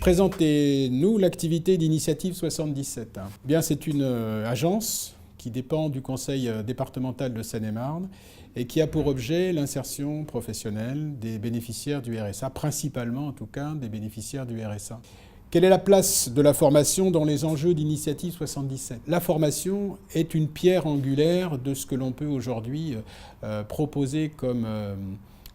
Présentez-nous l'activité d'Initiative 77. Bien, c'est une agence qui dépend du conseil départemental de Seine-et-Marne et qui a pour objet l'insertion professionnelle des bénéficiaires du RSA, principalement en tout cas des bénéficiaires du RSA. Quelle est la place de la formation dans les enjeux d'Initiative 77 ? La formation est une pierre angulaire de ce que l'on peut aujourd'hui proposer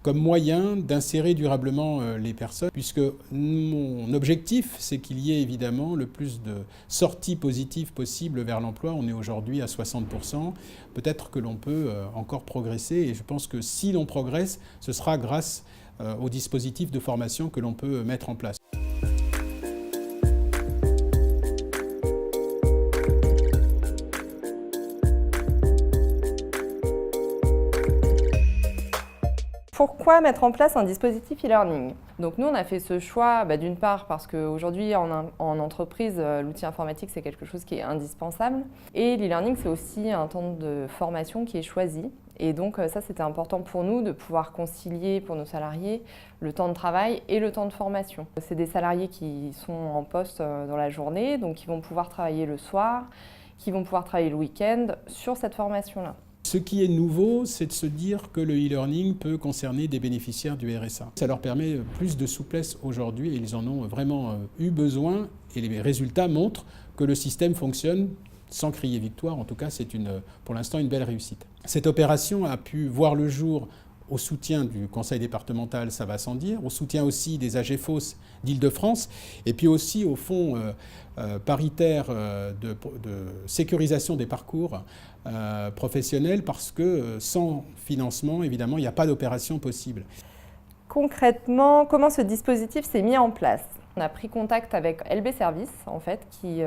comme moyen d'insérer durablement les personnes, puisque mon objectif, c'est qu'il y ait évidemment le plus de sorties positives possibles vers l'emploi. On est aujourd'hui à 60%. Peut-être que l'on peut encore progresser, et je pense que si l'on progresse, ce sera grâce aux dispositifs de formation que l'on peut mettre en place. Pourquoi mettre en place un dispositif e-learning ? Donc nous, on a fait ce choix d'une part parce qu'aujourd'hui, en entreprise, l'outil informatique, c'est quelque chose qui est indispensable. Et l'e-learning, c'est aussi un temps de formation qui est choisi. Et donc ça, c'était important pour nous de pouvoir concilier pour nos salariés le temps de travail et le temps de formation. C'est des salariés qui sont en poste dans la journée, donc qui vont pouvoir travailler le soir, qui vont pouvoir travailler le week-end sur cette formation-là. Ce qui est nouveau, c'est de se dire que le e-learning peut concerner des bénéficiaires du RSA. Ça leur permet plus de souplesse aujourd'hui et ils en ont vraiment eu besoin et les résultats montrent que le système fonctionne sans crier victoire. En tout cas, c'est pour l'instant une belle réussite. Cette opération a pu voir le jour au soutien du conseil départemental, ça va sans dire, au soutien aussi des AGFOS d'Île-de-France, et puis aussi au fonds paritaire de sécurisation des parcours professionnels, parce que sans financement, évidemment, il n'y a pas d'opération possible. Concrètement, comment ce dispositif s'est mis en place ? On a pris contact avec LB Service, en fait, qui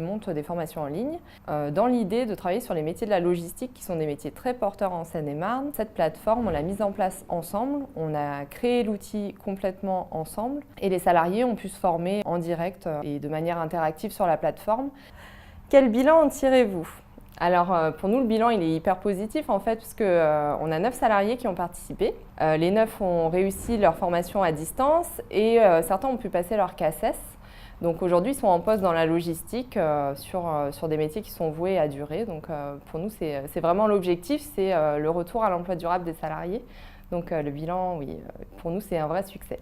monte des formations en ligne, dans l'idée de travailler sur les métiers de la logistique, qui sont des métiers très porteurs en Seine-et-Marne. Cette plateforme, on l'a mise en place ensemble, on a créé l'outil complètement ensemble, et les salariés ont pu se former en direct et de manière interactive sur la plateforme. Quel bilan en tirez-vous ? Alors pour nous, le bilan il est hyper positif en fait, puisque on a 9 salariés qui ont participé. Les 9 ont réussi leur formation à distance et certains ont pu passer leur CACES. Donc aujourd'hui, ils sont en poste dans la logistique sur des métiers qui sont voués à durer. Donc pour nous, c'est vraiment l'objectif, c'est le retour à l'emploi durable des salariés. Donc le bilan, oui, pour nous, c'est un vrai succès.